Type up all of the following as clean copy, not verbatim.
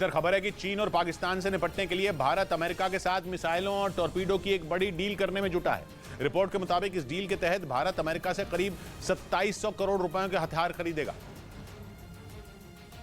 इधर खबर है कि चीन और पाकिस्तान से निपटने के लिए भारत अमेरिका के साथ मिसाइलों और टॉर्पीडो की एक बड़ी डील करने में जुटा है। रिपोर्ट के मुताबिक इस डील के तहत भारत अमेरिका से करीब 2700 करोड़ रुपयों के हथियार खरीदेगा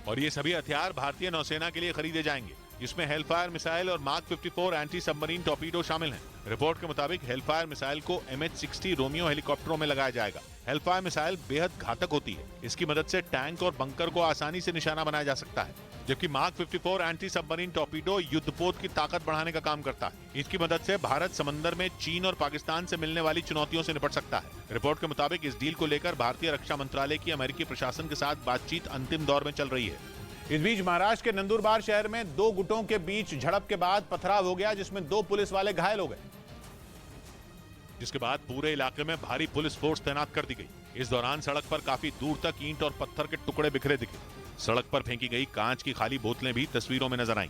और ये सभी हथियार भारतीय नौसेना के लिए खरीदे जाएंगे, जिसमें हेलफायर मिसाइल और मार्क 54 एंटी सबमरीन टॉर्पीडो शामिल हैं। रिपोर्ट के मुताबिक हेलफायर मिसाइल को MH-60 रोमियो हेलीकॉप्टरों में लगाया जाएगा। हेलफायर मिसाइल बेहद घातक होती है। इसकी मदद से टैंक और बंकर को आसानी से निशाना बनाया जा सकता है, जबकि मार्क 54 एंटी सबमरीन टॉर्पीडो युद्धपोत की ताकत बढ़ाने का काम करता है। इसकी मदद से भारत समंदर में चीन और पाकिस्तान से मिलने वाली चुनौतियों से निपट सकता है। रिपोर्ट के मुताबिक इस डील को लेकर भारतीय रक्षा मंत्रालय की अमेरिकी प्रशासन के साथ बातचीत अंतिम दौर में चल रही है। इस बीच महाराष्ट्र के नंदुरबार शहर में दो गुटों के बीच झड़प के बाद पथराव हो गया, जिसमें 2 पुलिस वाले घायल हो गए, जिसके बाद पूरे इलाके में भारी पुलिस फोर्स तैनात कर दी गई। इस दौरान सड़क पर काफी दूर तक ईंट और पत्थर के टुकड़े बिखरे दिखे। सड़क पर फेंकी गई कांच की खाली बोतलें भी तस्वीरों में नजर आईं।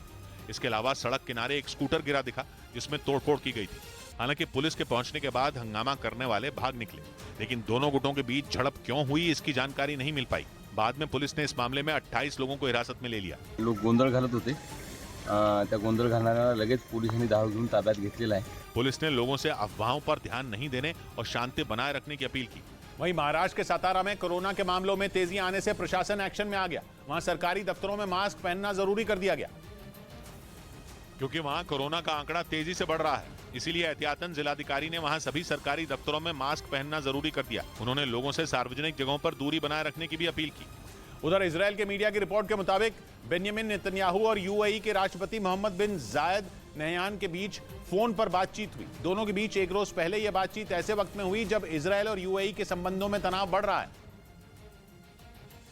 इसके अलावा सड़क किनारे एक स्कूटर गिरा दिखा, जिसमें तोड़फोड़ की गई थी। हालांकि पुलिस के पहुंचने के बाद हंगामा करने वाले भाग निकले, लेकिन दोनों गुटों के बीच झड़प क्यों हुई इसकी जानकारी नहीं मिल पाई। बाद में पुलिस ने इस मामले में 28 लोगों को हिरासत में ले लिया। लोग गोंधळ घालत होते, त्या गोंधळ घालणाऱ्याला लगेच पोलिसांनी धाव घेऊन ताब्यात घेतलेला आहे। पुलिस ने लोगों से अफवाहों पर ध्यान नहीं देने और शांति बनाए रखने की अपील की। वहीं महाराष्ट्र के सातारा में कोरोना के मामलों में तेजी आने से प्रशासन एक्शन में आ गया। वहां सरकारी दफ्तरों में मास्क पहनना जरूरी कर दिया गया, क्योंकि वहां कोरोना का आंकड़ा तेजी से बढ़ रहा है। इसीलिए एहतियातन जिलाधिकारी ने वहां सभी सरकारी दफ्तरों में मास्क पहनना जरूरी कर दिया। उन्होंने लोगों से सार्वजनिक जगहों पर दूरी बनाए रखने की भी अपील की। उधर इजराइल के मीडिया की रिपोर्ट के मुताबिक बेंयामिन नेतन्याहू और यूएई के राष्ट्रपति मोहम्मद बिन जायद नहयान के बीच फोन पर बातचीत हुई। दोनों के बीच एक रोज पहले यह बातचीत ऐसे वक्त में हुई जब इजराइल और यूएई के संबंधों में तनाव बढ़ रहा है,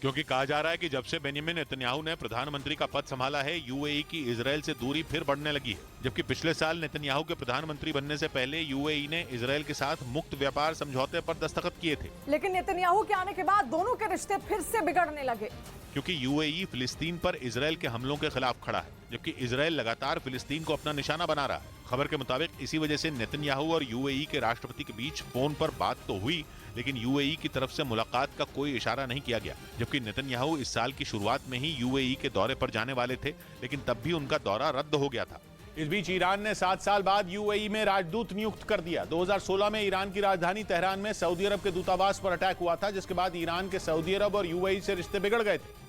क्योंकि कहा जा रहा है कि जब से बेंयामिन नेतन्याहू ने प्रधानमंत्री का पद संभाला है, यूएई की इजराइल से दूरी फिर बढ़ने लगी है। जबकि पिछले साल नेतन्याहू के प्रधानमंत्री बनने से पहले यूएई ने इजराइल के साथ मुक्त व्यापार समझौते पर दस्तखत किए थे। लेकिन नेतन्याहू के आने के बाद दोनों के रिश्ते फिर से बिगड़ने लगे, क्योंकि यूएई फिलिस्तीन पर इजराइल के हमलों के खिलाफ खड़ा है, जबकि इजराइल लगातार फिलिस्तीन को अपना निशाना बना रहा है। खबर के मुताबिक इसी वजह से नेतन्याहू और यूएई के राष्ट्रपति के बीच फोन पर बात तो हुई, लेकिन यूएई की तरफ से मुलाकात का कोई इशारा नहीं किया गया। जबकि नेतन्याहू इस साल की शुरुआत में ही यूएई के दौरे पर जाने वाले थे, लेकिन तब भी उनका दौरा रद्द हो गया था। इस बीच ईरान ने 7 साल बाद यूएई में राजदूत नियुक्त कर दिया। 2016 में ईरान की राजधानी तेहरान में सऊदी अरब के दूतावास पर अटैक हुआ था, जिसके बाद ईरान के सऊदी अरब और यूएई से रिश्ते बिगड़ गए थे।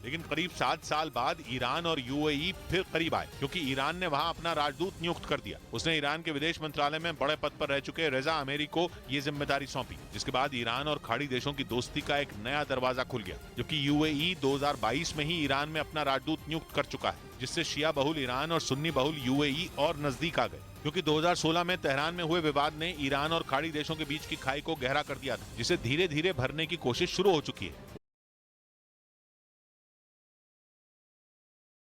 लेकिन करीब 7 साल बाद ईरान और यूएई फिर करीब आए, क्योंकि ईरान ने वहां अपना राजदूत नियुक्त कर दिया। उसने ईरान के विदेश मंत्रालय में बड़े पद पर रह चुके रेजा अमेरी को ये जिम्मेदारी सौंपी, जिसके बाद ईरान और खाड़ी देशों की दोस्ती का एक नया दरवाजा खुल गया। जबकि यूएई 2022 में ही ईरान में अपना राजदूत नियुक्त कर चुका है, जिससे शिया बहुल ईरान और सुन्नी बहुल यूएई और नजदीक आ गए। क्योंकि 2016 में तेहरान में हुए विवाद ने ईरान और खाड़ी देशों के बीच की खाई को गहरा कर दिया था, जिसे धीरे धीरे भरने की कोशिश शुरू हो चुकी है।